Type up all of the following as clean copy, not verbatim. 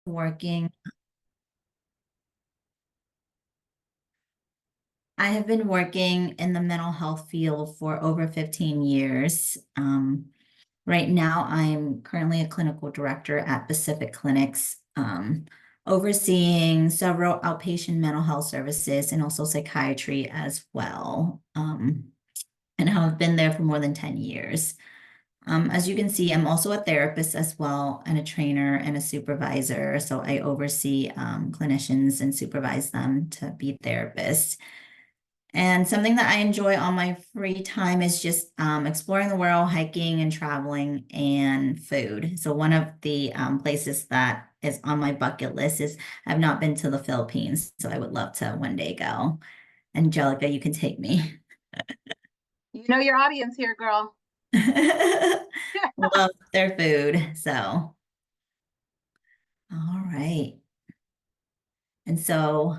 working. I have been working in the mental health field for over 15 years. Right now, I'm currently a clinical director at Pacific Clinics, overseeing several outpatient mental health services and also psychiatry as well. And I've been there for more than 10 years. As you can see, I'm also a therapist as well, and a trainer and a supervisor. So I oversee clinicians and supervise them to be therapists. And something that I enjoy on my free time is just exploring the world, hiking and traveling, and food. So one of the places that is on my bucket list is I've not been to the Philippines, so I would love to one day go. Angelica, you can take me. You know your audience here, girl. Love their food. So, all right. And so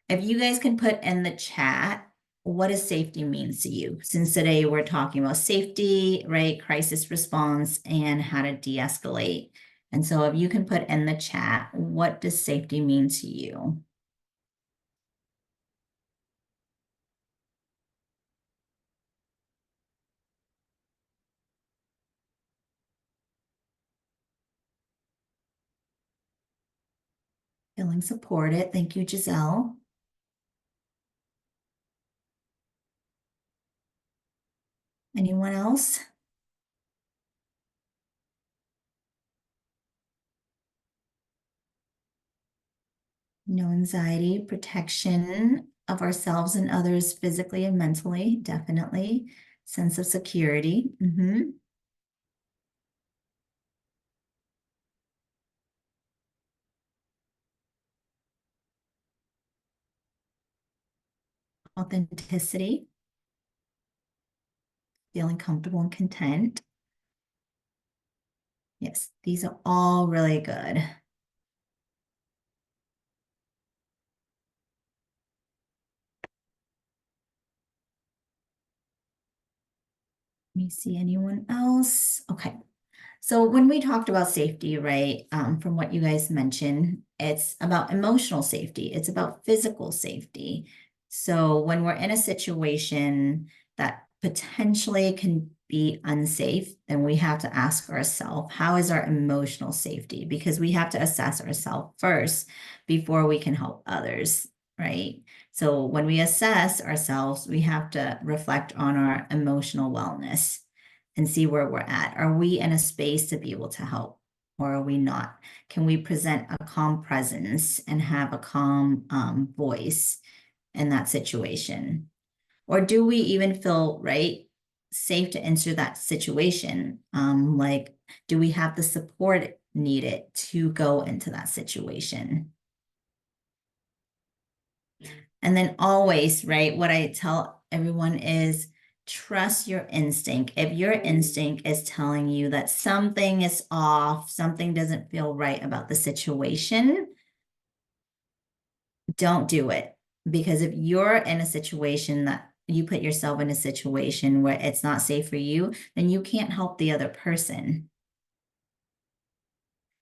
if you guys can put in the chat, what does safety means to you? Since today we're talking about safety, right? Crisis response and how to de-escalate. And so if you can put in the chat, what does safety mean to you? Feeling supported. Thank you, Giselle. Anyone else? No anxiety, protection of ourselves and others physically and mentally, definitely. Sense of security. Authenticity, feeling comfortable and content. Yes, these are all really good. Let me see anyone else. Okay. So when we talked about safety, right, from what you guys mentioned, it's about emotional safety. It's about physical safety. So when we're in a situation that potentially can be unsafe, then we have to ask ourselves, how is our emotional safety? Because we have to assess ourselves first before we can help others, right? So when we assess ourselves, we have to reflect on our emotional wellness and see where we're at. Are we in a space to be able to help, or are we not? Can we present a calm presence and have a calm voice in that situation? Or do we even feel right, safe to enter that situation? Like, do we have the support needed to go into that situation? And then always, right, what I tell everyone is trust your instinct. If your instinct is telling you that something is off, something doesn't feel right about the situation, don't do it. Because if you're in a situation that you put yourself in a situation where it's not safe for you, then you can't help the other person.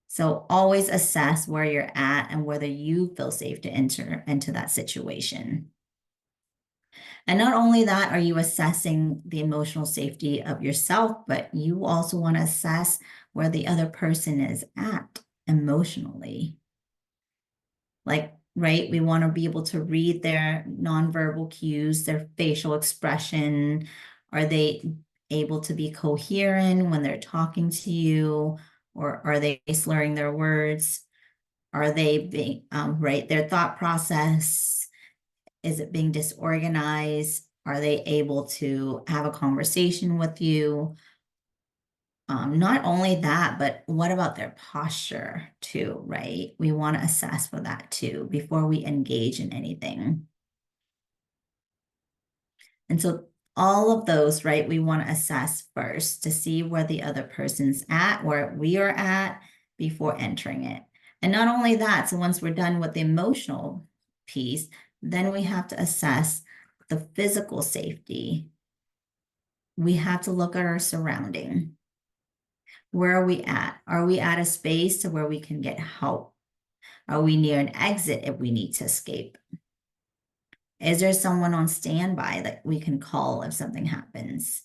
So always assess where you're at and whether you feel safe to enter into that situation. And not only that, are you assessing the emotional safety of yourself, but you also want to assess where the other person is at emotionally. Like, right, we want to be able to read their nonverbal cues, their facial expression. Are they able to be coherent when they're talking to you, or are they slurring their words? Are they being right? Their thought process, is it being disorganized? Are they able to have a conversation with you? Not only that, but what about their posture too, right? We want to assess for that too before we engage in anything. And so all of those, right, we want to assess first to see where the other person's at, where we are at before entering it. And not only that, so once we're done with the emotional piece, then we have to assess the physical safety. We have to look at our surrounding. Where are we at? Are we at a space to where we can get help? Are we near an exit if we need to escape? Is there someone on standby that we can call if something happens?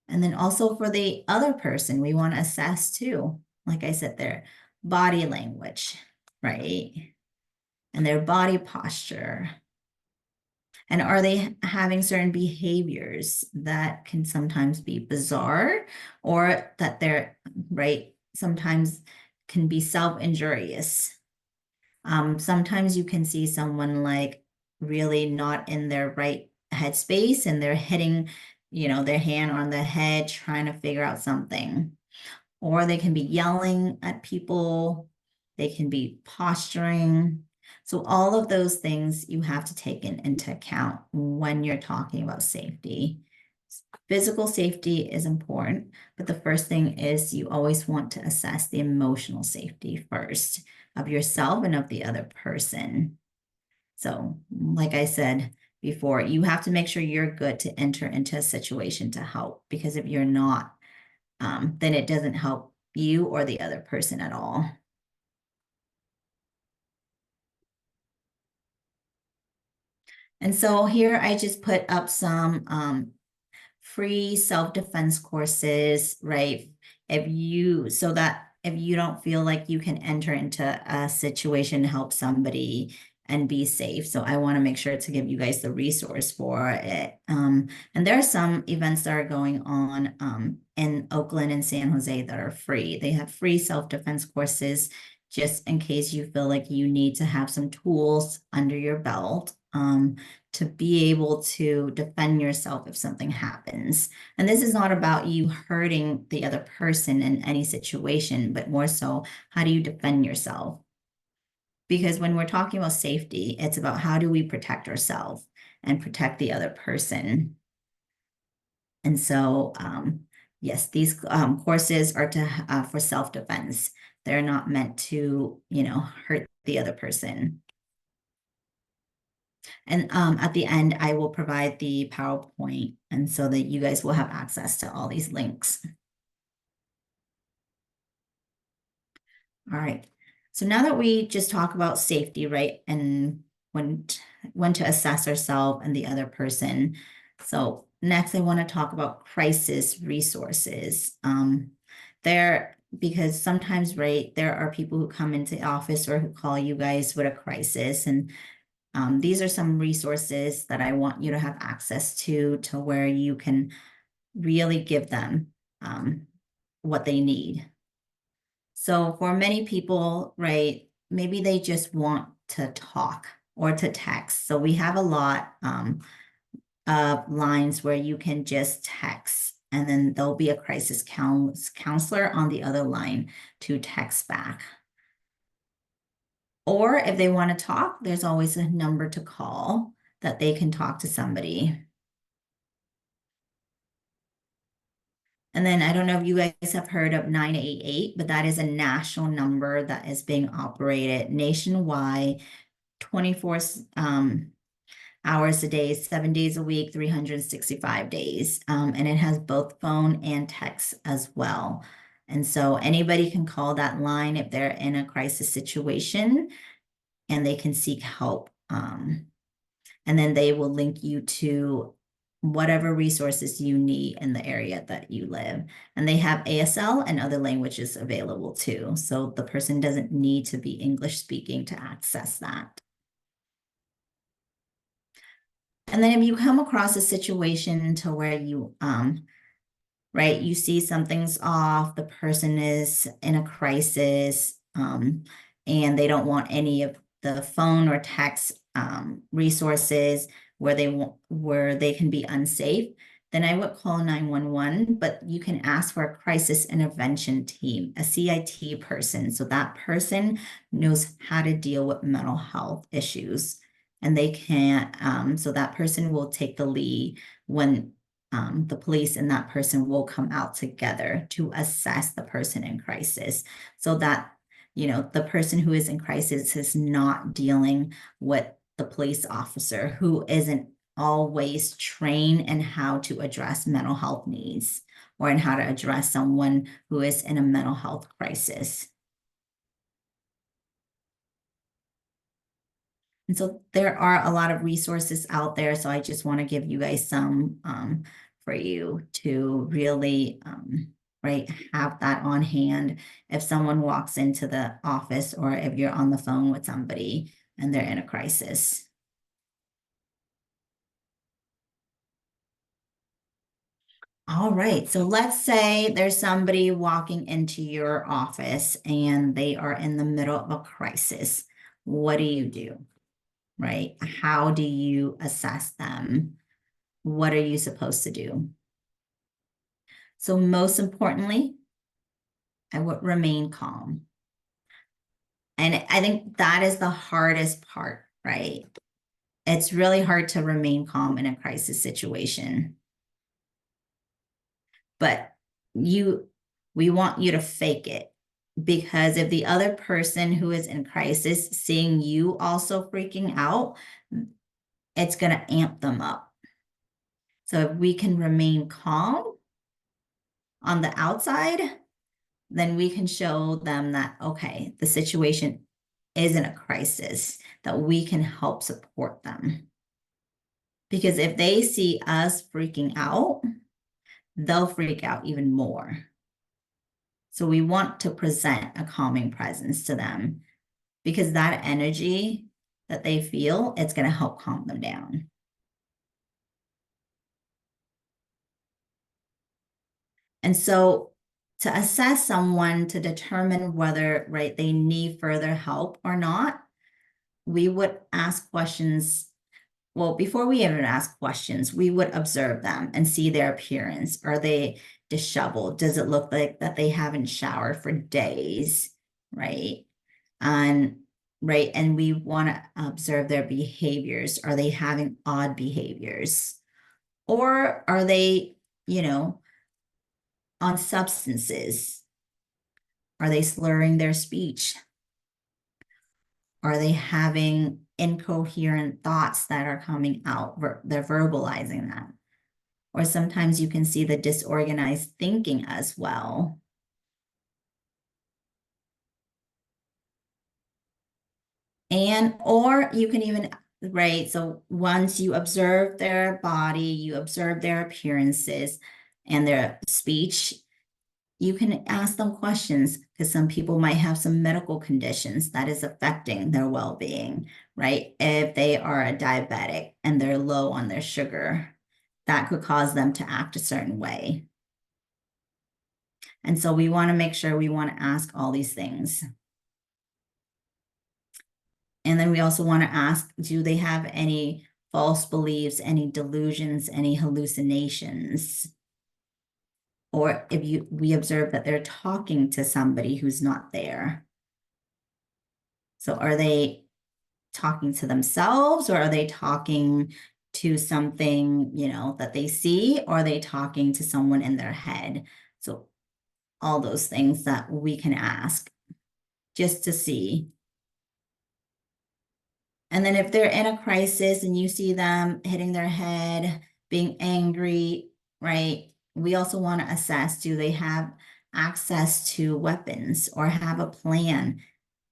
And then also for the other person, we want to assess too, like I said, their body language, right? And their body posture. And are they having certain behaviors that can sometimes be bizarre or that they're, right, sometimes can be self-injurious. Sometimes you can see someone like really not in their right headspace and they're hitting, their hand on the head trying to figure out something. Or they can be yelling at people, they can be posturing. So all of those things you have to take into account when you're talking about safety. Physical safety is important, but the first thing is you always want to assess the emotional safety first of yourself and of the other person. So, like I said before, you have to make sure you're good to enter into a situation to help, because if you're not, then it doesn't help you or the other person at all. And so here I just put up some free self-defense courses, right? So that if you don't feel like you can enter into a situation to help somebody and be safe. So I want to make sure to give you guys the resource for it. And there are some events that are going on in Oakland and San Jose that are free. They have free self-defense courses just in case you feel like you need to have some tools under your belt. To be able to defend yourself if something happens. And this is not about you hurting the other person in any situation, but more so, how do you defend yourself? Because when we're talking about safety, it's about how do we protect ourselves and protect the other person. And so, yes, these courses are for self-defense. They're not meant to, hurt the other person. And at the end, I will provide the PowerPoint, and so that you guys will have access to all these links. All right. So now that we just talk about safety, right, and when to assess ourselves and the other person. So next, I want to talk about crisis resources. Because sometimes, right, there are people who come into the office or who call you guys with a crisis, and these are some resources that I want you to have access to where you can really give them what they need. So for many people, right, maybe they just want to talk or to text. So we have a lot of lines where you can just text, and then there'll be a crisis counselor on the other line to text back. Or if they want to talk, there's always a number to call that they can talk to somebody. And then I don't know if you guys have heard of 988, but that is a national number that is being operated nationwide, 24 hours a day, 7 days a week, 365 days. And it has both phone and text as well. And so anybody can call that line if they're in a crisis situation, and they can seek help. And then they will link you to whatever resources you need in the area that you live. And they have ASL and other languages available too. So the person doesn't need to be English speaking to access that. And then if you come across a situation to where you, right, you see something's off, the person is in a crisis, and they don't want any of the phone or text resources where they can be unsafe, then I would call 911, but you can ask for a crisis intervention team, a CIT person. So that person knows how to deal with mental health issues, and they can't, so that person will take the lead when the police and that person will come out together to assess the person in crisis, so that the person who is in crisis is not dealing with the police officer who isn't always trained in how to address mental health needs or in how to address someone who is in a mental health crisis. And so there are a lot of resources out there. So I just want to give you guys some for you to really right, have that on hand if someone walks into the office or if you're on the phone with somebody and they're in a crisis. All right, so let's say there's somebody walking into your office and they are in the middle of a crisis. What do you do? Right? How do you assess them? What are you supposed to do? So most importantly, I would remain calm. And I think that is the hardest part, right? It's really hard to remain calm in a crisis situation. But we want you to fake it, because if the other person who is in crisis seeing you also freaking out, it's going to amp them up. So if we can remain calm on the outside, then we can show them that, okay, the situation isn't a crisis, that we can help support them. Because if they see us freaking out, they'll freak out even more. So we want to present a calming presence to them, because that energy that they feel, it's going to help calm them down. And so to assess someone to determine whether, right, they need further help or not, we would ask questions. Well, before we even ask questions, we would observe them and see their appearance. Are they disheveled? Does it look like that they haven't showered for days, right? And right, and we want to observe their behaviors. Are they having odd behaviors? Or are they, on substances? Are they slurring their speech? Are they having incoherent thoughts that are coming out? They're verbalizing that. Or sometimes you can see the disorganized thinking as well. Or you can even, right? So once you observe their body, you observe their appearances and their speech, you can ask them questions, because some people might have some medical conditions that is affecting their well-being, right? If they are a diabetic and they're low on their sugar, that could cause them to act a certain way. And so we want to make sure we want to ask all these things. And then we also want to ask, do they have any false beliefs, any delusions, any hallucinations? Or if we observe that they're talking to somebody who's not there. So are they talking to themselves, or are they talking to something, that they see, or are they talking to someone in their head? So all those things that we can ask just to see. And then if they're in a crisis and you see them hitting their head, being angry, right? We also want to assess, do they have access to weapons or have a plan?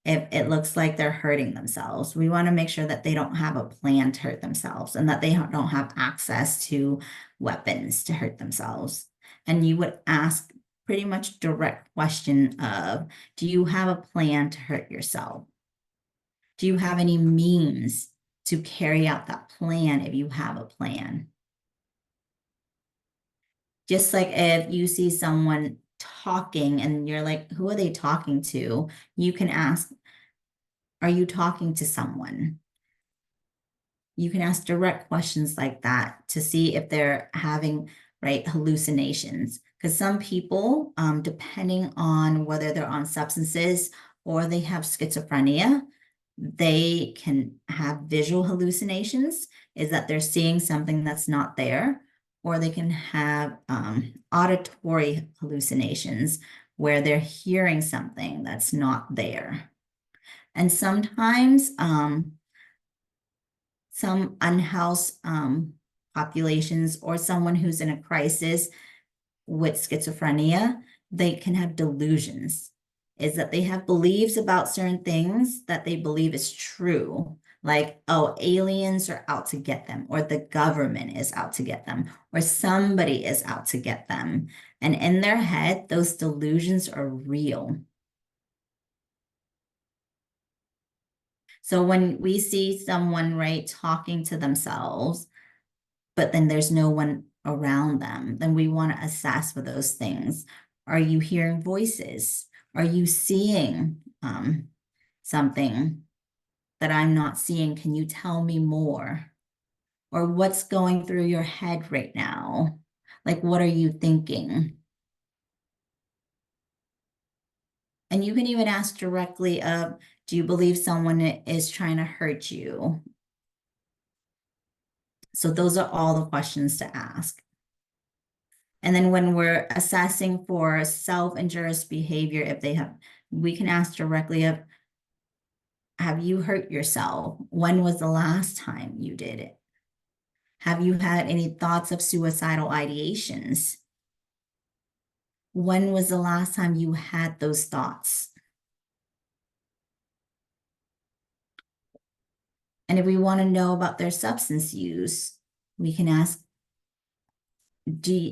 If it looks like they're hurting themselves, we want to make sure that they don't have a plan to hurt themselves and that they don't have access to weapons to hurt themselves. And you would ask pretty much direct question of, do you have a plan to hurt yourself? Do you have any means to carry out that plan if you have a plan? Just like if you see someone talking and you're like, who are they talking to? You can ask, are you talking to someone? You can ask direct questions like that to see if they're having, right, hallucinations. Because some people, depending on whether they're on substances or they have schizophrenia, they can have visual hallucinations, is that they're seeing something that's not there, or they can have auditory hallucinations where they're hearing something that's not there. And sometimes some unhoused populations or someone who's in a crisis with schizophrenia, they can have delusions, is that they have beliefs about certain things that they believe is true, Like, oh, aliens are out to get them, or the government is out to get them, or somebody is out to get them. And in their head, those delusions are real. So when we see someone, right, talking to themselves, but then there's no one around them, then we want to assess for those things. Are you hearing voices? Are you seeing something that I'm not seeing? Can you tell me more? Or what's going through your head right now? Like, what are you thinking? And you can even ask directly of, do you believe someone is trying to hurt you? So those are all the questions to ask. And then when we're assessing for self-injurious behavior, if they have, we can ask directly of, have you hurt yourself? When was the last time you did it? Have you had any thoughts of suicidal ideations? When was the last time you had those thoughts? And if we want to know about their substance use, we can ask,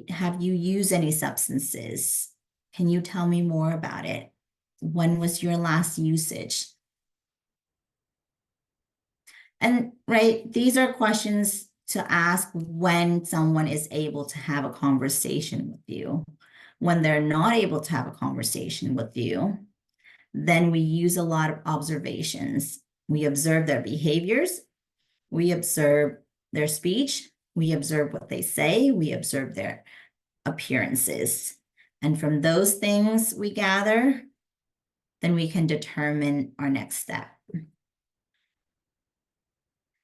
have you used any substances? Can you tell me more about it? When was your last usage? And right, these are questions to ask when someone is able to have a conversation with you. When they're not able to have a conversation with you, then we use a lot of observations. We observe their behaviors, we observe their speech, we observe what they say, we observe their appearances. And from those things we gather, then we can determine our next step.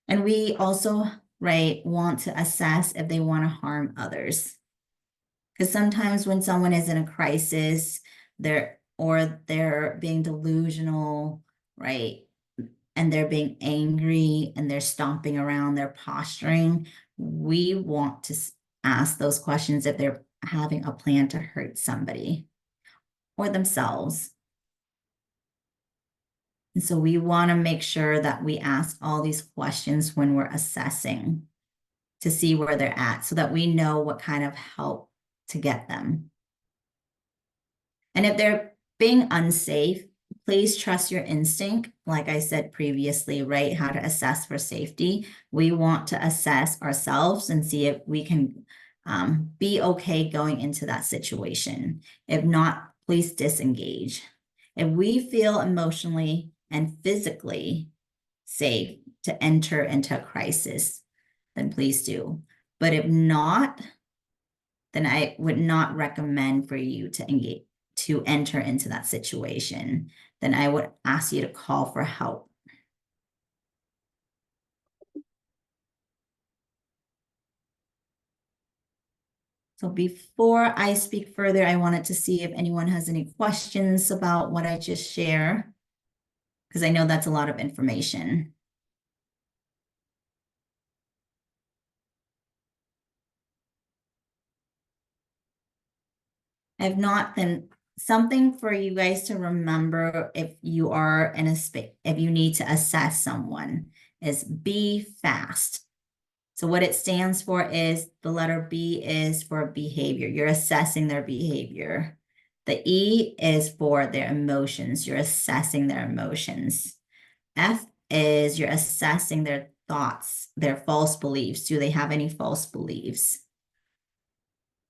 And we also, right, want to assess if they want to harm others. Because sometimes when someone is in a crisis, they're being delusional, right? And they're being angry and they're stomping around, they're posturing. We want to ask those questions if they're having a plan to hurt somebody or themselves. And so we want to make sure that we ask all these questions when we're assessing to see where they're at so that we know what kind of help to get them. And if they're being unsafe, please trust your instinct. Like I said previously, right? How to assess for safety. We want to assess ourselves and see if we can be okay going into that situation. If not, please disengage. If we feel emotionally and physically safe to enter into a crisis, then please do. But if not, then I would not recommend for you to engage, to enter into that situation. Then I would ask you to call for help. So before I speak further, I wanted to see if anyone has any questions about what I just shared, because I know that's a lot of information. If not, then something for you guys to remember if you are in a space, if you need to assess someone, is be fast. So what it stands for is the letter B is for behavior. You're assessing their behavior. The E is for their emotions. You're assessing their emotions. F is you're assessing their thoughts, their false beliefs. Do they have any false beliefs?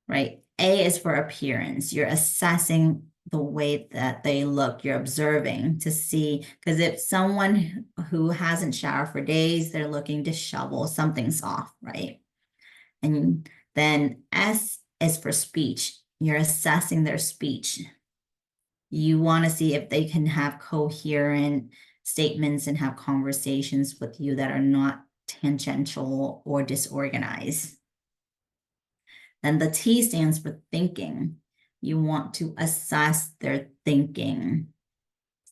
Right? A is for appearance. You're assessing the way that they look. You're observing to see, because if someone who hasn't showered for days, they're looking disheveled, something's off, right? And then S is for speech. You're assessing their speech. You want to see if they can have coherent statements and have conversations with you that are not tangential or disorganized. Then the T stands for thinking. You want to assess their thinking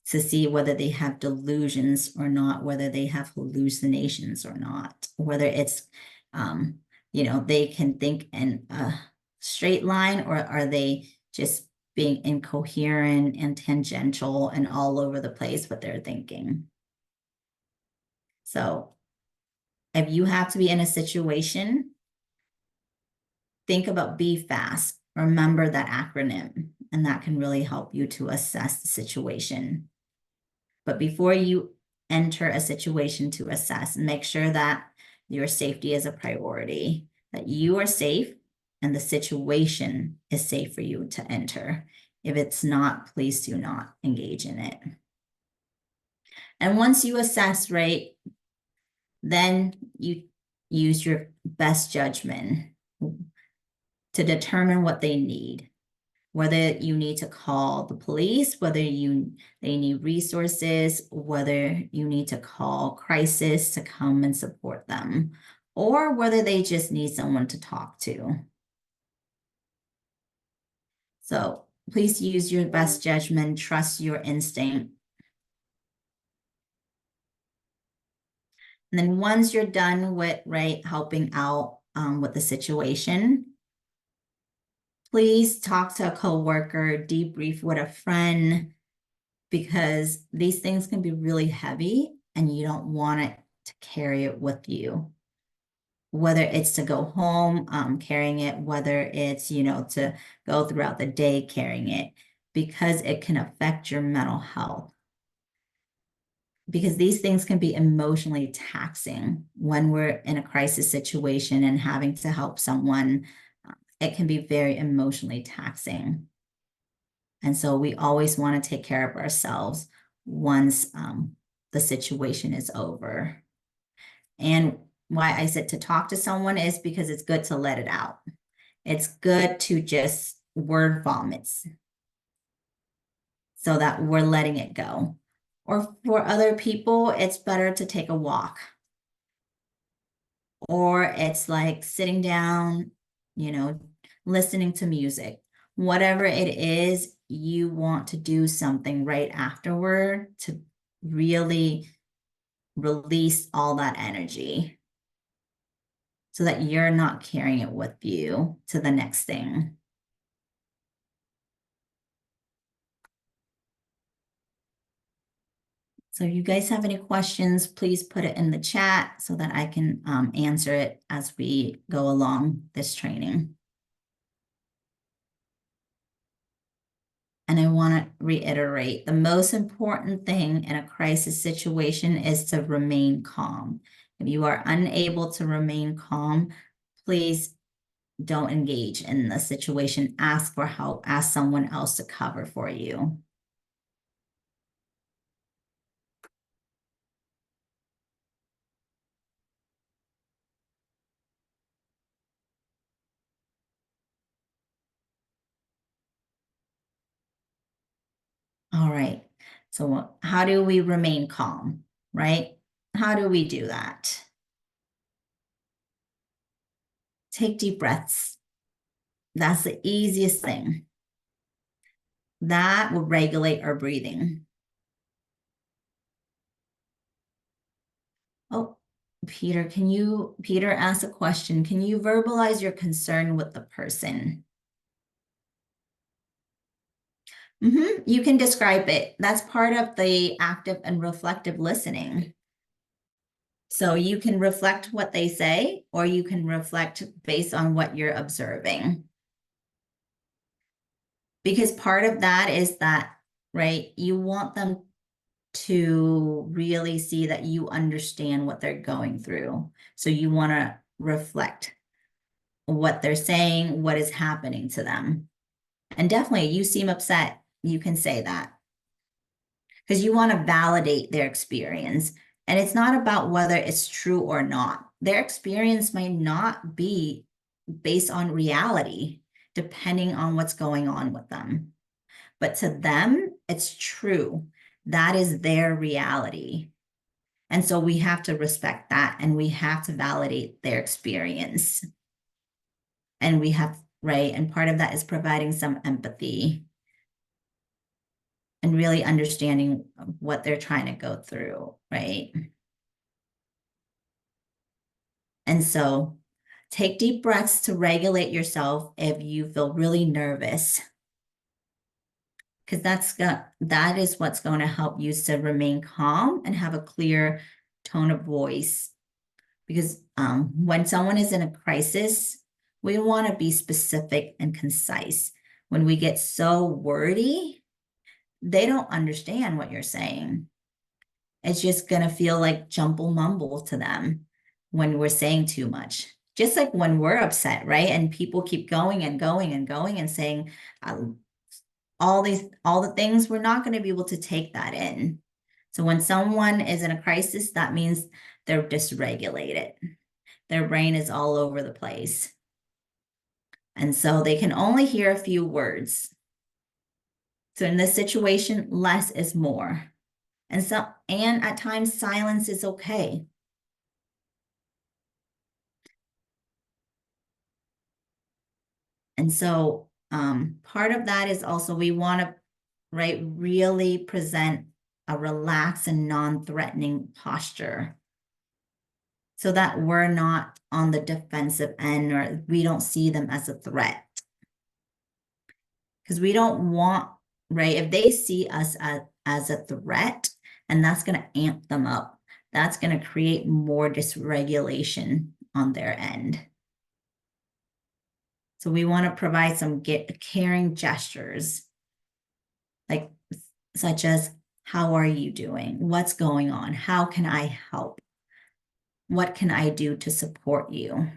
to see whether they have delusions or not, whether they have hallucinations or not, whether it's, they can think in a straight line, or are they just being incoherent and tangential and all over the place with their thinking. So if you have to be in a situation, think about be fast. Remember that acronym, and that can really help you to assess the situation. But before you enter a situation to assess, make sure that your safety is a priority, that you are safe and the situation is safe for you to enter. If it's not, please do not engage in it. And once you assess, right, then you use your best judgment to determine what they need, whether you need to call the police, whether they need resources, whether you need to call crisis to come and support them, or whether they just need someone to talk to. So please use your best judgment, trust your instinct. And then once you're done with, right, helping out with the situation, please talk to a coworker, debrief with a friend, because these things can be really heavy and you don't want it to carry it with you. Whether it's to go home carrying it, whether it's, to go throughout the day carrying it, because it can affect your mental health. Because these things can be emotionally taxing when we're in a crisis situation and having to help someone. It can be very emotionally taxing. And so we always want to take care of ourselves once the situation is over. And why I said to talk to someone is because it's good to let it out. It's good to just word vomits so that we're letting it go. Or for other people, it's better to take a walk. Or it's like sitting down, listening to music. Whatever it is, you want to do something right afterward to really release all that energy so that you're not carrying it with you to the next thing. So if you guys have any questions, please put it in the chat so that I can answer it as we go along this training. And I want to reiterate, the most important thing in a crisis situation is to remain calm. If you are unable to remain calm, please don't engage in the situation. Ask for help. Ask someone else to cover for you. All right. So how do we remain calm, right? How do we do that? Take deep breaths. That's the easiest thing. That will regulate our breathing. Oh, Peter asked a question. Can you verbalize your concern with the person? You can describe it. That's part of the active and reflective listening. So you can reflect what they say, or you can reflect based on what you're observing. Because part of that is that, right, you want them to really see that you understand what they're going through. So you want to reflect what they're saying, what is happening to them. And definitely, you seem upset. You can say that because you want to validate their experience. And it's not about whether it's true or not. Their experience might not be based on reality, depending on what's going on with them. But to them, it's true. That is their reality. And so we have to respect that and we have to validate their experience. And we have, right? And part of that is providing some empathy and really understanding what they're trying to go through, right? And so take deep breaths to regulate yourself if you feel really nervous, because that is what's going to help you to remain calm and have a clear tone of voice. Because when someone is in a crisis, we want to be specific and concise. When we get so wordy, they don't understand what you're saying. It's just going to feel like jumble mumble to them when we're saying too much. Just like when we're upset, right? And people keep going and going and going and saying all the things, we're not going to be able to take that in. So when someone is in a crisis, that means they're dysregulated. Their brain is all over the place. And so they can only hear a few words. So in this situation, less is more. And at times silence is okay. And so part of that is also we want to, right, really present a relaxed and non-threatening posture so that we're not on the defensive end or we don't see them as a threat. Because we don't want, right, if they see us as a threat, and that's going to amp them up, that's going to create more dysregulation on their end. So we want to provide some caring gestures, like such as, how are you doing? What's going on? How can I help? What can I do to support you?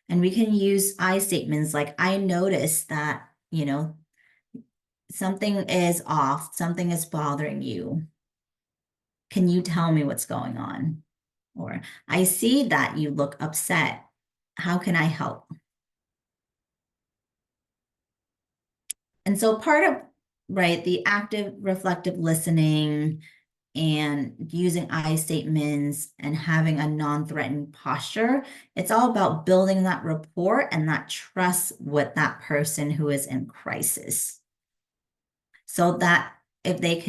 And we can use I statements like, I noticed that, something is off, something is bothering you. Can you tell me what's going on? Or, I see that you look upset. How can I help? And so part of, right, the active reflective listening and using I statements and having a non-threatening posture, it's all about building that rapport and that trust with that person who is in crisis. So that if you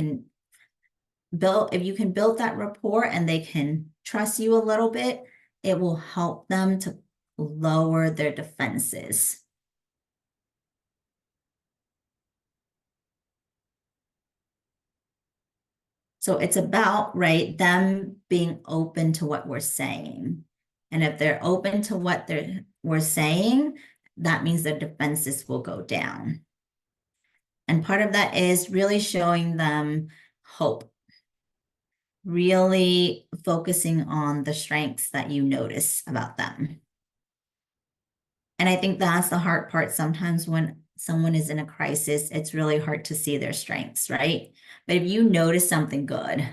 can build that rapport and they can trust you a little bit, it will help them to lower their defenses. So it's about, right, them being open to what we're saying. And if they're open to what we're saying, that means their defenses will go down. And part of that is really showing them hope, really focusing on the strengths that you notice about them. And I think that's the hard part. Sometimes when someone is in a crisis, it's really hard to see their strengths, right? But if you notice something good,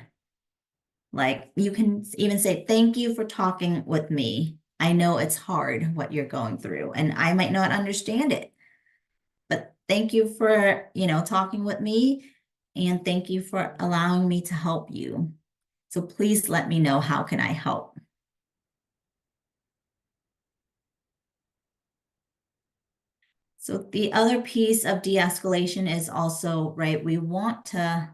like you can even say, thank you for talking with me. I know it's hard what you're going through, and I might not understand it, but thank you for, talking with me, and thank you for allowing me to help you. So please let me know, how can I help? So the other piece of de-escalation is also, right, we want to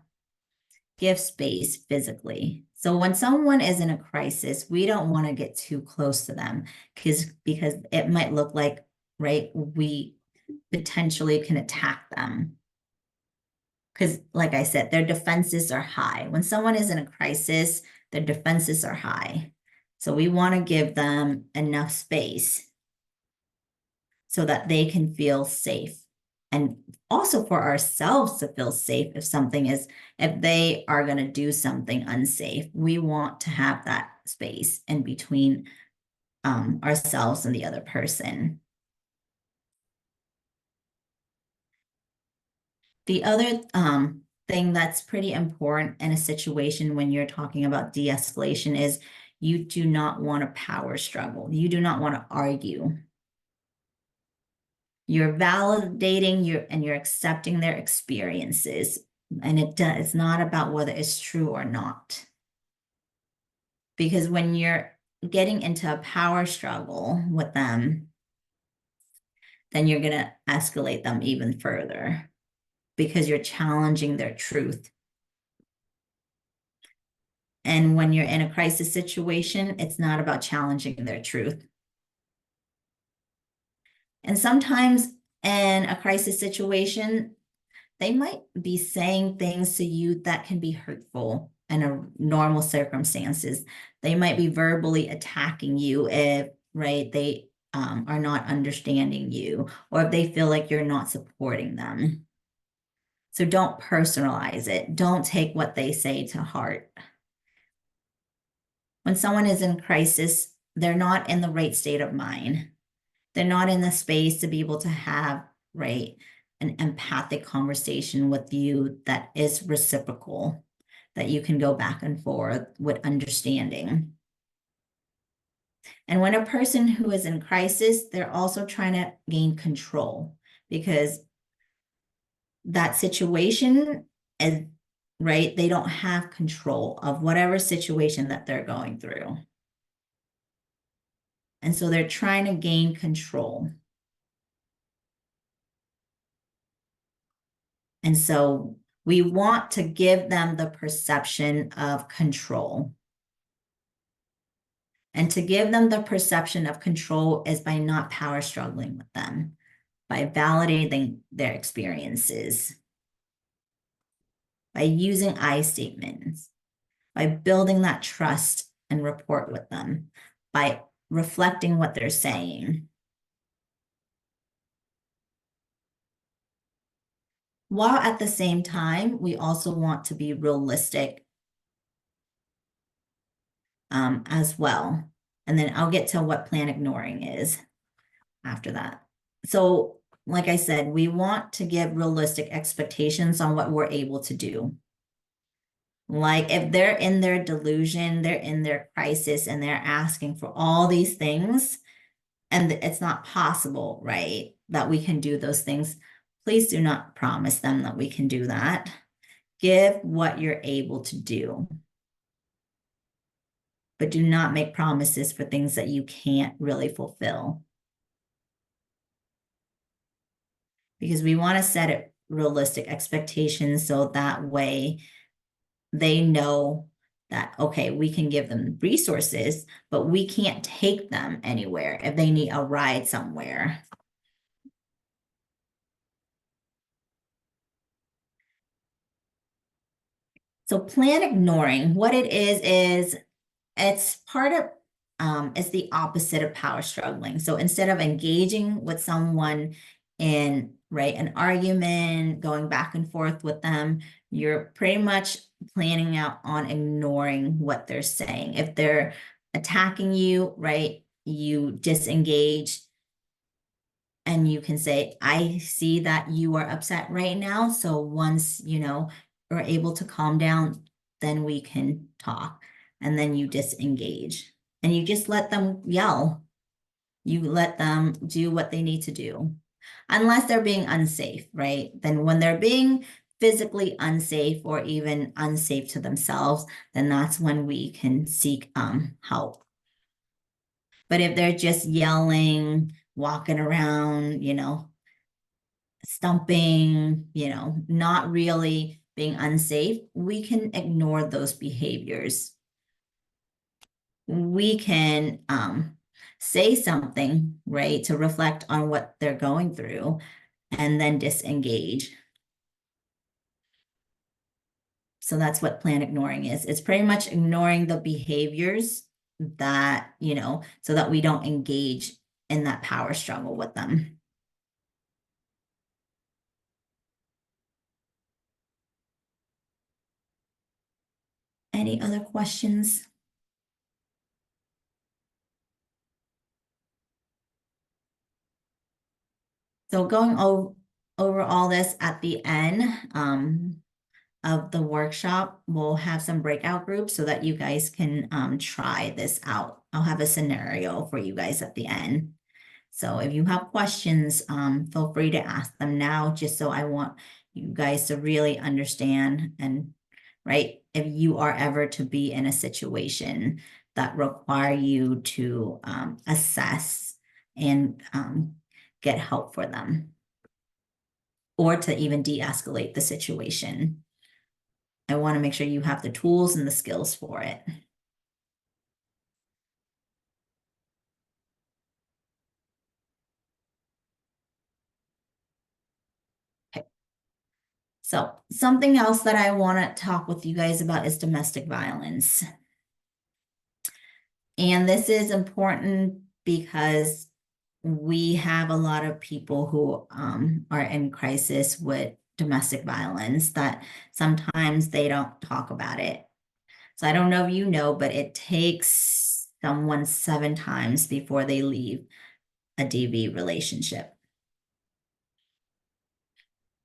give space physically. So when someone is in a crisis, we don't want to get too close to them because it might look like, right, we potentially can attack them. Because like I said, their defenses are high. When someone is in a crisis, their defenses are high. So we want to give them enough space so that they can feel safe. And also for ourselves to feel safe if they are going to do something unsafe, we want to have that space in between ourselves and the other person. The other thing that's pretty important in a situation when you're talking about de-escalation is you do not want a power struggle. You do not want to argue. You're validating and you're accepting their experiences. And it's not about whether it's true or not. Because when you're getting into a power struggle with them, then you're going to escalate them even further because you're challenging their truth. And when you're in a crisis situation, it's not about challenging their truth. And sometimes in a crisis situation, they might be saying things to you that can be hurtful. in a normal circumstances. They might be verbally attacking you if, right, they are not understanding you, or if they feel like you're not supporting them. So don't personalize it. Don't take what they say to heart. When someone is in crisis, they're not in the right state of mind. They're not in the space to be able to have, right, an empathic conversation with you that is reciprocal, that you can go back and forth with understanding. And when a person who is in crisis, they're also trying to gain control because that situation is, right, they don't have control of whatever situation that they're going through. And so they're trying to gain control. And so we want to give them the perception of control. And to give them the perception of control is by not power struggling with them, by validating their experiences, by using I statements, by building that trust and rapport with them, by reflecting what they're saying. While at the same time, we also want to be realistic as well. And then I'll get to what plan ignoring is after that. So, like I said, we want to give realistic expectations on what we're able to do. Like if they're in their delusion, they're in their crisis, and they're asking for all these things, and it's not possible, right, that we can do those things. Please do not promise them that we can do that. Give what you're able to do, but do not make promises for things that you can't really fulfill. Because we want to set it realistic expectations so that way they know that, okay, we can give them resources, but we can't take them anywhere if they need a ride somewhere. So plan ignoring, what it is it's part of, it's the opposite of power struggling. So instead of engaging with someone in, right, an argument, going back and forth with them, you're pretty much planning out on ignoring what they're saying. If they're attacking you, right, you disengage and you can say, I see that you are upset right now. So once, are able to calm down, then we can talk. And then you disengage and you just let them yell. You let them do what they need to do, unless they're being unsafe, right? Then when they're being physically unsafe or even unsafe to themselves, then that's when we can seek help. But if they're just yelling, walking around, stumping, not really being unsafe, we can ignore those behaviors. We can say something, right, to reflect on what they're going through and then disengage. So that's what plan ignoring is. It's pretty much ignoring the behaviors that, so that we don't engage in that power struggle with them. Any other questions? So going over all this at the end of the workshop, we'll have some breakout groups so that you guys can try this out. I'll have a scenario for you guys at the end. So if you have questions, feel free to ask them now, just so I want you guys to really understand and, right, if you are ever to be in a situation that require you to assess and get help for them, or to even de-escalate the situation. I want to make sure you have the tools and the skills for it. So something else that I want to talk with you guys about is domestic violence. And this is important because we have a lot of people who are in crisis with domestic violence that sometimes they don't talk about it. So I don't know if you know, but it takes someone 7 times before they leave a DV relationship.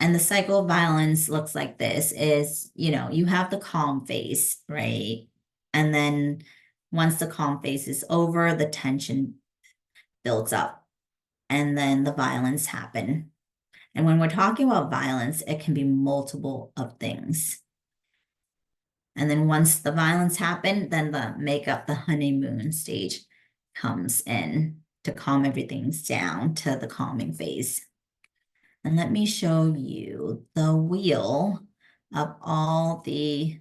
And the cycle of violence looks like this is, you have the calm phase, right? And then once the calm phase is over, the tension builds up and then the violence happen. And when we're talking about violence, it can be multiple of things. And then once the violence happened, then the honeymoon stage comes in to calm everything down to the calming phase. And let me show you the wheel of all the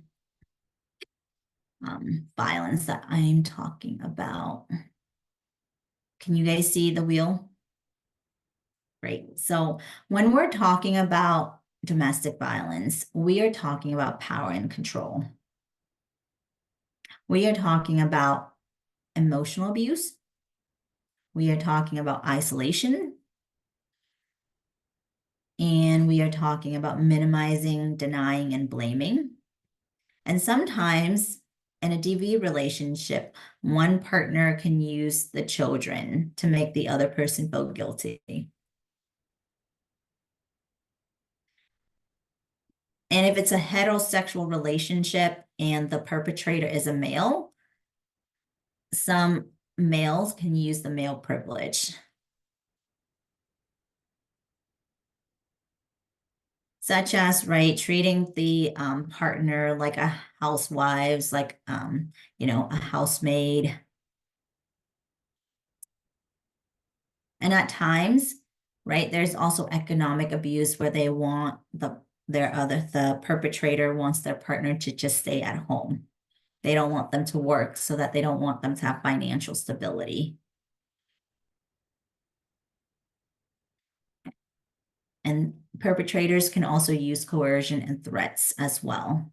violence that I'm talking about. Can you guys see the wheel? Great. So when we're talking about domestic violence, we are talking about power and control. We are talking about emotional abuse. We are talking about isolation. And we are talking about minimizing, denying, and blaming. And sometimes in a DV relationship, one partner can use the children to make the other person feel guilty. And if it's a heterosexual relationship and the perpetrator is a male, some males can use the male privilege. Such as, right, treating the partner like a housewives, like, a housemaid. And at times, right, there's also economic abuse where they want the perpetrator wants their partner to just stay at home. They don't want them to work so that they don't want them to have financial stability. And perpetrators can also use coercion and threats as well,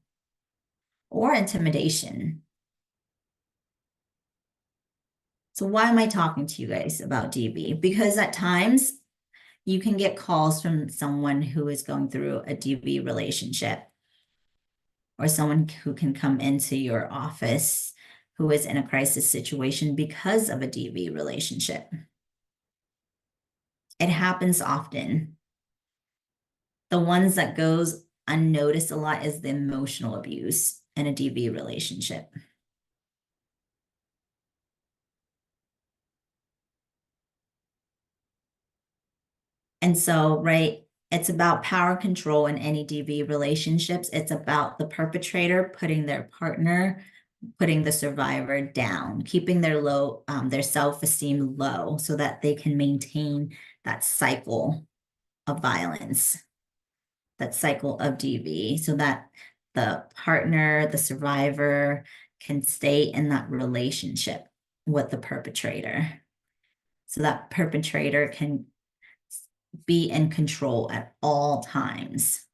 or intimidation. So why am I talking to you guys about DV? Because at times you can get calls from someone who is going through a DV relationship or someone who can come into your office who is in a crisis situation because of a DV relationship. It happens often. The ones that goes unnoticed a lot is the emotional abuse in a DV relationship. And so, right, it's about power control in any DV relationships. It's about the perpetrator putting their partner, putting the survivor down, keeping their self-esteem low so that they can maintain that cycle of violence, that cycle of DV, so that the partner, the survivor can stay in that relationship with the perpetrator. So that perpetrator can be in control at all times.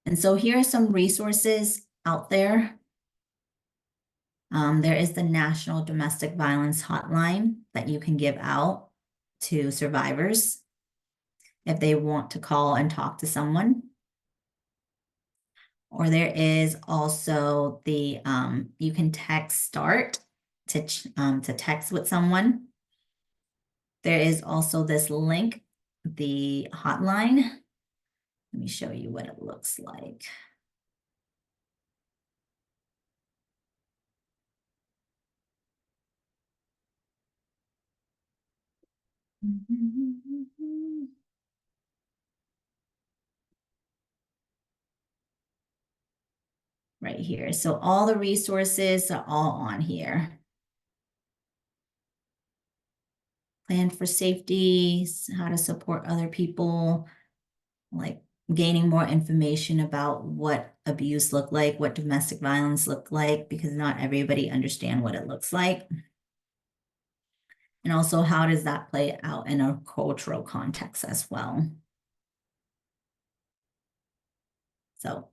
And so here are some resources out there. There is the National Domestic Violence Hotline that you can give out to survivors if they want to call and talk to someone. Or there is also you can text START to text with someone. There is also this link, the hotline. Let me show you what it looks like. Right here. So all the resources are all on here. Plan for safety, how to support other people, like gaining more information about what abuse look like, what domestic violence look like, because not everybody understand what it looks like. And also, how does that play out in a cultural context as well? So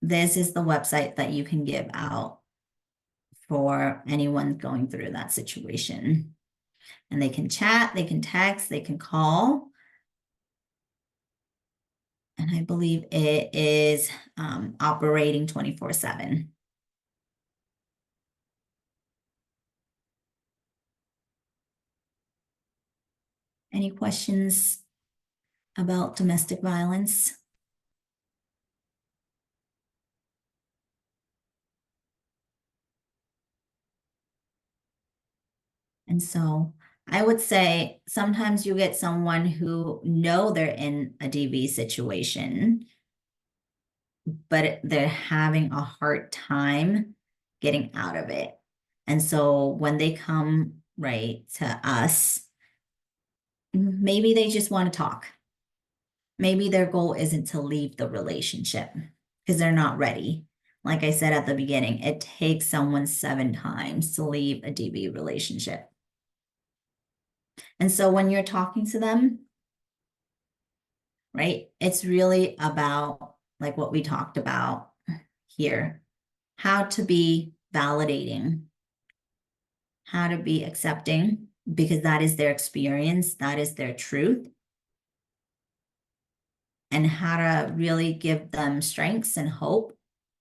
this is the website that you can give out for anyone going through that situation. And they can chat, they can text, they can call. And I believe it is operating 24/7. Any questions about domestic violence? And so I would say sometimes you get someone who know they're in a DV situation, but they're having a hard time getting out of it. And so when they come right to us, maybe they just want to talk. Maybe their goal isn't to leave the relationship because they're not ready. Like I said at the beginning, it takes someone 7 times to leave a DV relationship. And so when you're talking to them, right, it's really about like what we talked about here, how to be validating, how to be accepting, because that is their experience, that is their truth, and how to really give them strengths and hope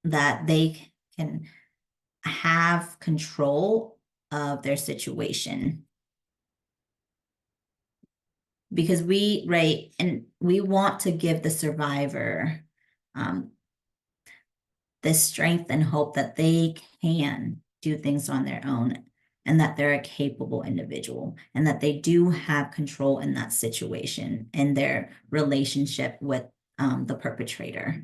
that they can have control of their situation. Because we, right, and we want to give the survivor the strength and hope that they can do things on their own and that they're a capable individual and that they do have control in that situation in their relationship with the perpetrator.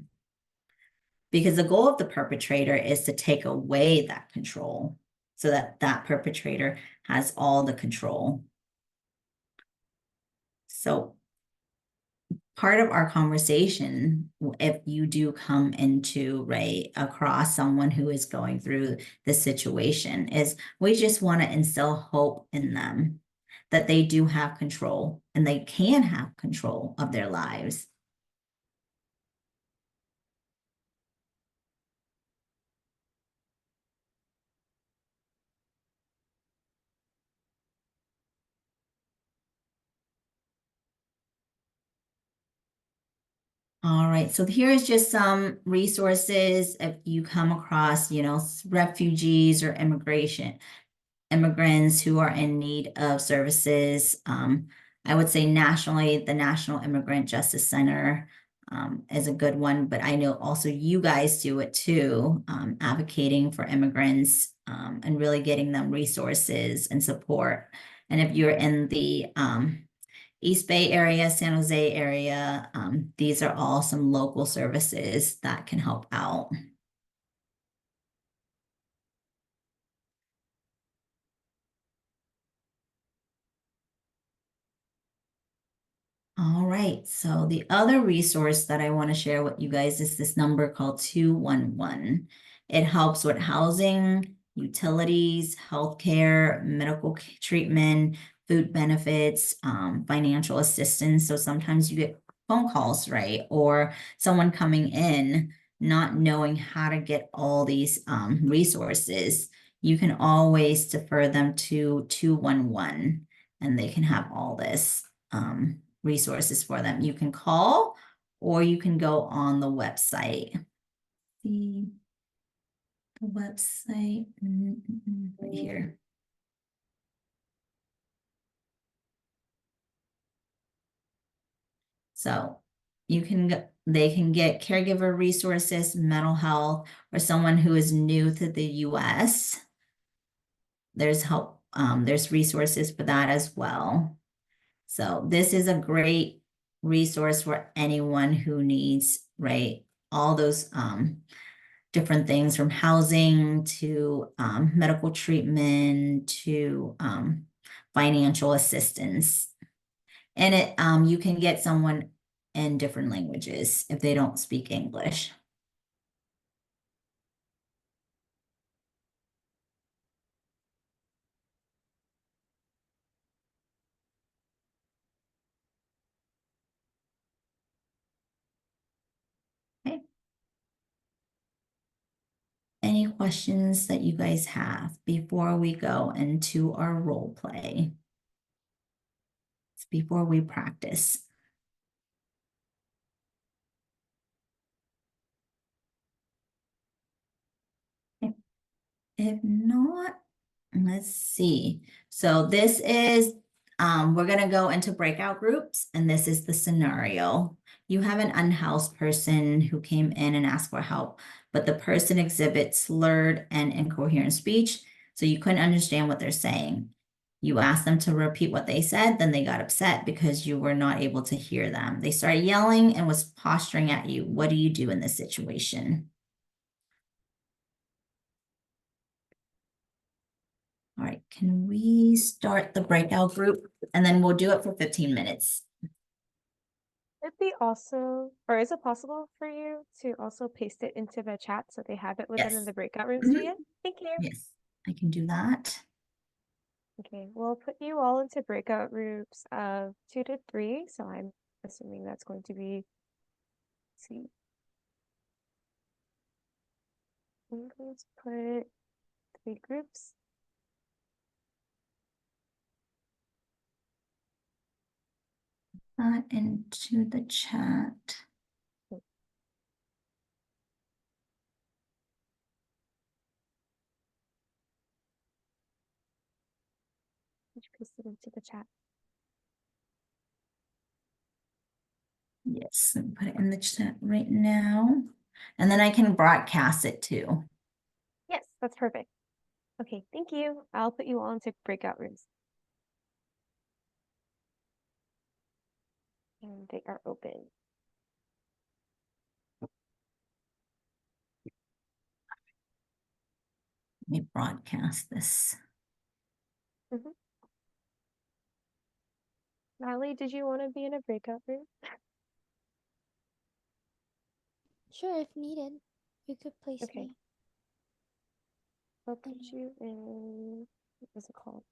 Because the goal of the perpetrator is to take away that control so that that perpetrator has all the control. So part of our conversation, if you do come into right across someone who is going through this situation, is we just want to instill hope in them that they do have control and they can have control of their lives. All right, so here's just some resources if you come across, refugees or immigrants who are in need of services. I would say nationally, the National Immigrant Justice Center is a good one, but I know also you guys do it too, advocating for immigrants and really getting them resources and support. And if you're in the East Bay area, San Jose area, these are all some local services that can help out. All right, so the other resource that I want to share with you guys is this number called 211. It helps with housing, utilities, healthcare, medical treatment, food benefits, financial assistance. So sometimes you get phone calls, right? Or someone coming in not knowing how to get all these resources. You can always defer them to 211 and they can have all this resources for them. You can call or you can go on the website. The website right here. So they can get caregiver resources, mental health, or someone who is new to the US. There's help, there's resources for that as well. So this is a great resource for anyone who needs, right, all those different things from housing to medical treatment to financial assistance. And you can get someone in different languages if they don't speak English. any questions that you guys have before we go into our role play? Before we practice. If not, let's see. So this is, we're going to go into breakout groups, and this is the scenario. You have an unhoused person who came in and asked for help, but the person exhibits slurred and incoherent speech, so you couldn't understand what they're saying. You asked them to repeat what they said, then they got upset because you were not able to hear them. They started yelling and was posturing at you. What do you do in this situation? All right, can we start the breakout group? And then we'll do it for 15 minutes. It'd be also, or is it possible for you to also paste it into the chat so they have it with them in Yes. the breakout rooms, Duyen? Thank you. Yes, I can do that. Okay, we'll put you all into breakout groups of 2 to 3. So I'm assuming that's going to be, let's see. I'm going to put 3 groups. Into the chat. Paste it into the chat. Yes, let me put it in the chat right now. And then I can broadcast it too. Yes, that's perfect. Okay, thank you. I'll put you all into breakout rooms. And they are open. Let me broadcast this. Natalie, did you want to be in a breakout room? Sure, if needed. You could place Okay. me. I'll put you in, what was it called?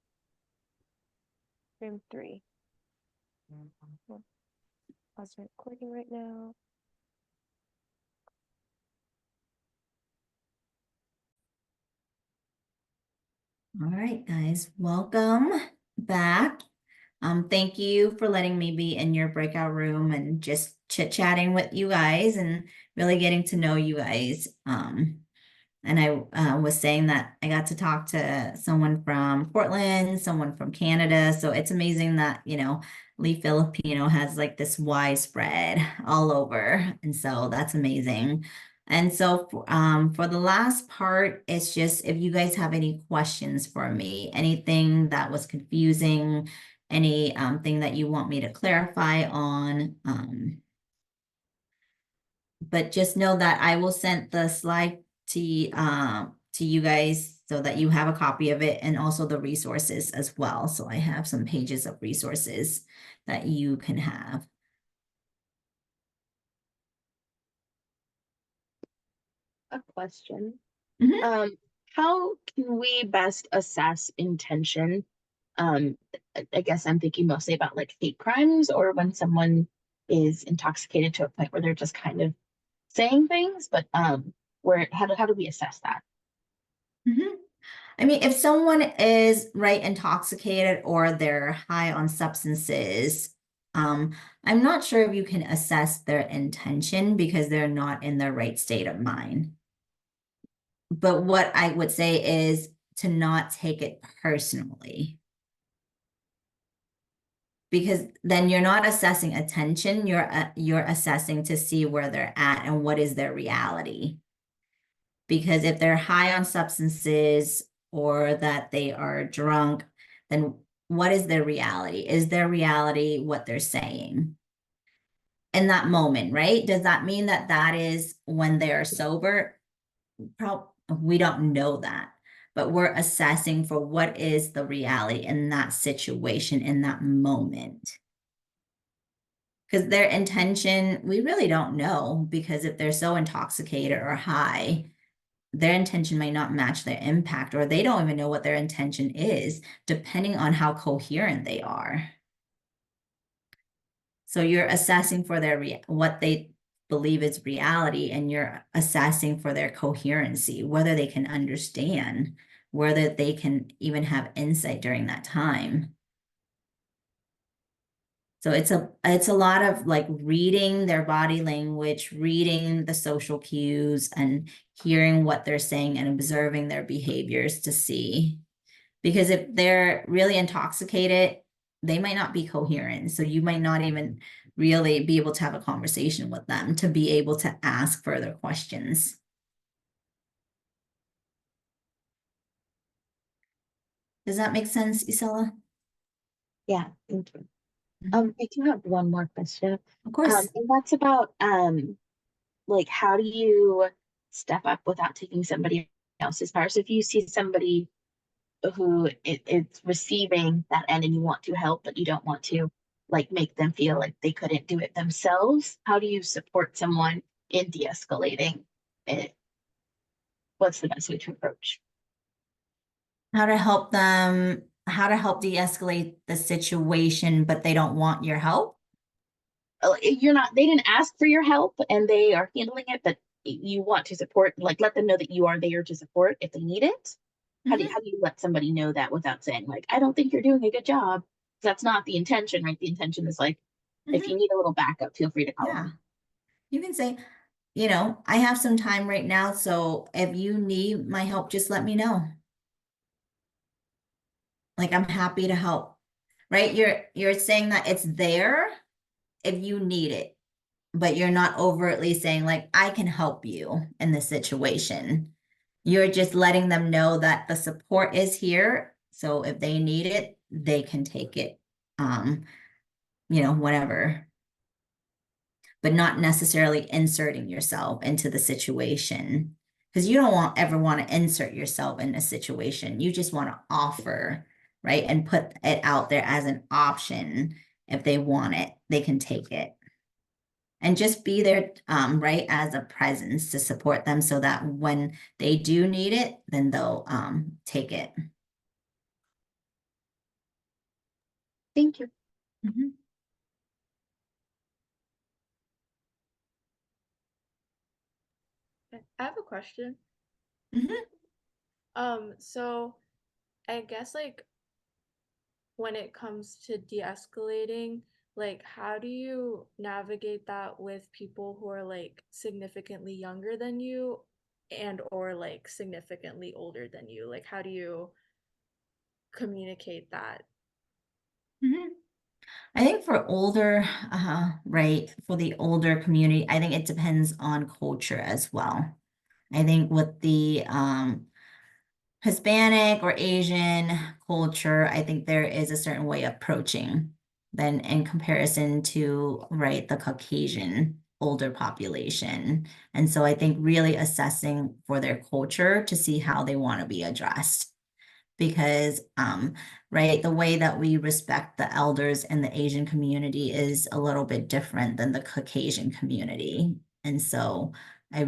Room 3. Well, pause the recording right now. All right, guys, welcome back. Thank you for letting me be in your breakout room and just chit-chatting with you guys and really getting to know you guys. And I was saying that I got to talk to someone from Portland, someone from Canada. So it's amazing that, Lee Filipino has like this widespread all over. And so that's amazing. And so for the last part, it's just if you guys have any questions for me, anything that was confusing, any thing that you want me to clarify on, but just know that I will send the slide to you guys so that you have a copy of it and also the resources as well. So I have some pages of resources that you can have. A question. Mhm. How can we best assess intention? I guess I'm thinking mostly about like hate crimes or when someone is intoxicated to a point where they're just kind of saying things, but where how do we assess that? Mhm. I mean, if someone is right intoxicated or they're high on substances, I'm not sure if you can assess their intention because they're not in their right state of mind. But what I would say is to not take it personally. Because then you're not assessing attention, you're assessing to see where they're at and what is their reality. Because if they're high on substances or that they are drunk, then what is their reality? Is their reality what they're saying in that moment, right? Does that mean that that is when they're sober? We don't know that, but we're assessing for what is the reality in that situation, in that moment. Because their intention, we really don't know, because if they're so intoxicated or high, their intention might not match their impact, or they don't even know what their intention is, depending on how coherent they are. So you're assessing for their what they believe is reality, and you're assessing for their coherency, whether they can understand, whether they can even have insight during that time. So it's a lot of like reading their body language, reading the social cues, and hearing what they're saying and observing their behaviors to see. Because if they're really intoxicated, they might not be coherent. So you might not even really be able to have a conversation with them to be able to ask further questions. Does that make sense, Isela? Yeah, thank you. Mhm. I do have one more question. Of course. And that's about like how do you step up without taking somebody else's power? So if you see somebody who is receiving that end and you want to help, but you don't want to like make them feel like they couldn't do it themselves, how do you support someone in de-escalating it? What's the best way to approach? How to help them, how to help de-escalate the situation, but they don't want your help. You're not, they didn't ask for your help and they are handling it, but you want to support, like let them know that you are there to support if they need it. How do Mhm. you let somebody know that without saying like, I don't think you're doing a good job? That's not the intention, right? The intention is like, if Mhm. you need a little backup, feel free to call Yeah. me. You can say, I have some time right now, so if you need my help, just let me know. Like, I'm happy to help, right? You're saying that it's there if you need it, but you're not overtly saying like, I can help you in this situation. You're just letting them know that the support is here. So if they need it, they can take it. Whatever, but not necessarily inserting yourself into the situation. Because you don't ever want to insert yourself in a situation. You just want to offer, right? And put it out there as an option. If they want it, they can take it. And just be there, right, as a presence to support them so that when they do need it, then they'll take it. Thank you. Mhm. I have a question. Mhm. So I guess like when it comes to de-escalating, like how do you navigate that with people who are like significantly younger than you and or like significantly older than you? Like how do you communicate that? Mhm. I think for older, right, for the older community, I think it depends on culture as well. I think with the Hispanic or Asian culture, I think there is a certain way of approaching than in comparison to, right, the Caucasian older population. And so I think really assessing for their culture to see how they want to be addressed. Because right, the way that we respect the elders in the Asian community is a little bit different than the Caucasian community. And so I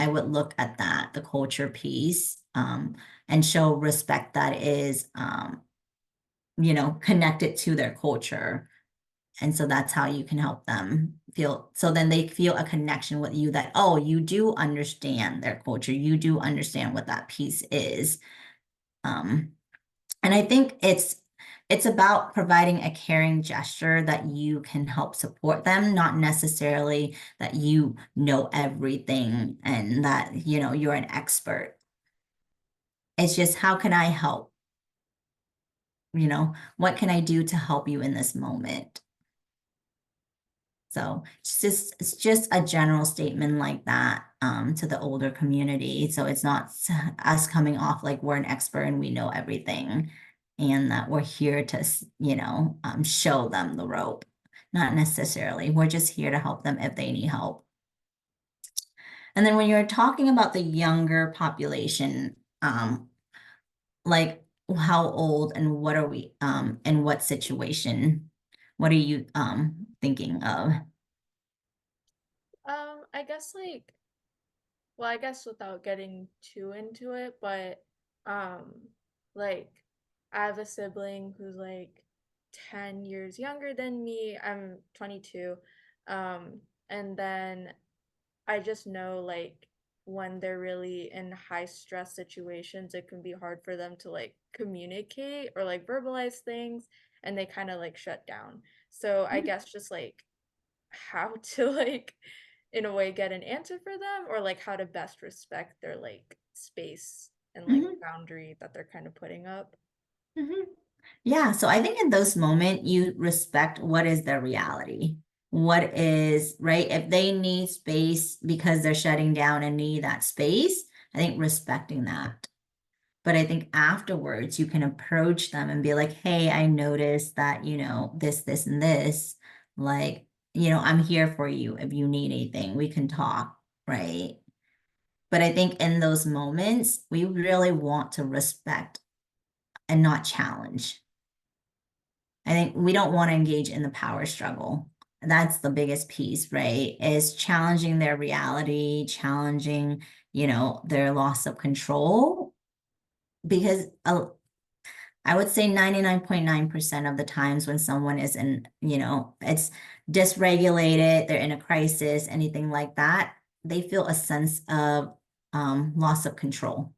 would look at that, the culture piece, and show respect that is connected to their culture. And so that's how you can help them feel. So then they feel a connection with you that, oh, you do understand their culture. You do understand what that piece is. And I think it's about providing a caring gesture that you can help support them, not necessarily that you know everything and that, you're an expert. It's just, how can I help? What can I do to help you in this moment? So it's just a general statement like that to the older community. So it's not us coming off like we're an expert and we know everything, and that we're here to show them the rope. Not necessarily. We're just here to help them if they need help. And then when you're talking about the younger population, like how old and what are we in what situation? What are you thinking of? I guess like well, I guess without getting too into it, but um like I have a sibling who's like 10 years younger than me. I'm 22. And then I just know like when they're really in high stress situations, it can be hard for them to like communicate or like verbalize things, and they kind of like shut down. So I guess just like how to like in a way get an answer for them, or like how to best respect their like space and like boundary that they're kind of putting up. Yeah, so I think in those moments you respect what is their reality. What is, right? If they need space because they're shutting down and need that space, I think respecting that. But I think afterwards you can approach them and be like, hey, I noticed that, this, and this. Like, I'm here for you. If you need anything, we can talk, right? But I think in those moments, we really want to respect and not challenge. I think we don't want to engage in the power struggle. That's the biggest piece, right? Is challenging their reality, challenging, their loss of control. Because I would say 99.9% of the times when someone is in, it's dysregulated, they're in a crisis, anything like that, they feel a sense of loss of control.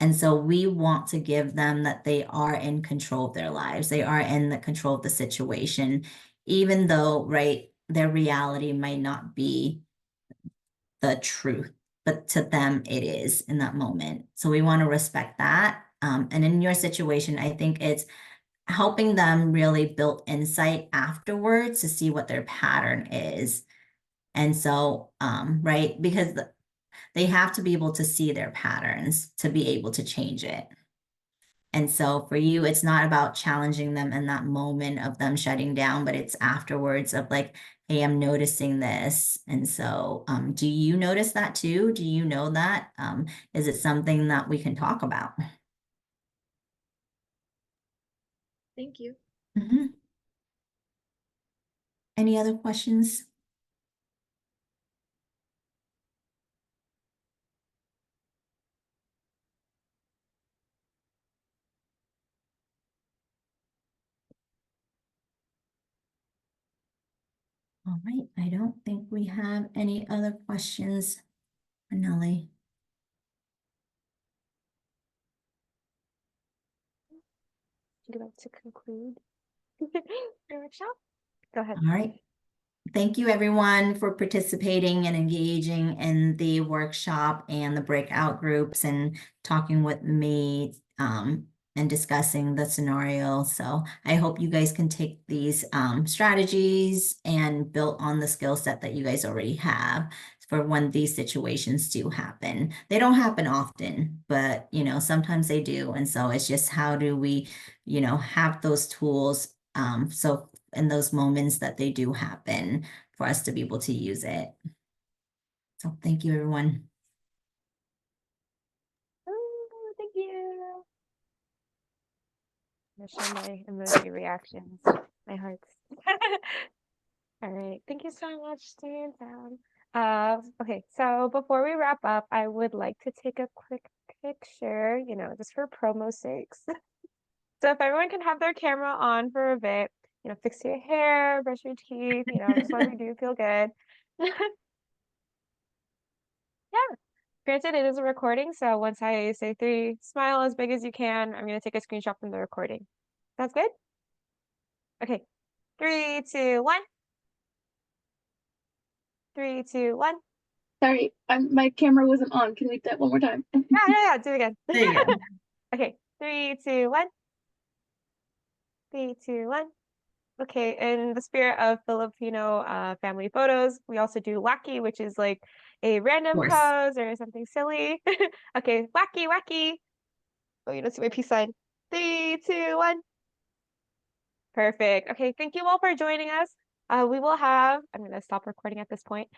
And so we want to give them that they are in control of their lives. They are in the control of the situation, even though, right, their reality might not be the truth, but to them it is in that moment. So we want to respect that. And in your situation, I think it's helping them really build insight afterwards to see what their pattern is. And so, right, because they have to be able to see their patterns to be able to change it. And so for you, it's not about challenging them in that moment of them shutting down, but it's afterwards of like, hey, I'm noticing this. And so do you notice that too? Do you know that? Is it something that we can talk about? Thank you. Any other questions? All right, I don't think we have any other questions for Nellie. Would you like to conclude your workshop? Go ahead. All right. Thank you everyone for participating and engaging in the workshop and the breakout groups and talking with me and discussing the scenario. So I hope you guys can take these strategies and build on the skill set that you guys already have for when these situations do happen. They don't happen often, but sometimes they do. And so it's just how do we, have those tools so in those moments that they do happen for us to be able to use it. So thank you, everyone. Oh, thank you. I'm gonna show my emoji reactions, my hearts. All right, thank you so much, Duyen. Okay, so before we wrap up, I would like to take a quick picture, just for promo sakes. So if everyone can have their camera on for a bit, fix your hair, brush your teeth, just when we do feel good. Yeah, granted, it is a recording, so once I say 3, smile as big as you can, I'm going to take a screenshot from the recording. That's good? Okay, 3, 2, 1. 3, 2, 1. Sorry, my camera wasn't on. Can we do that one more time? Yeah, do it again. There you go. Okay, 3, 2, 1. 3, 2, 1. Okay, in the spirit of Filipino family photos, we also do wacky, which is like a random course. pose or something silly. Okay, wacky, wacky. Oh, you don't see my peace sign. 3, 2, 1. Perfect. Okay, thank you all for joining us. We will have, I'm going to stop recording at this point.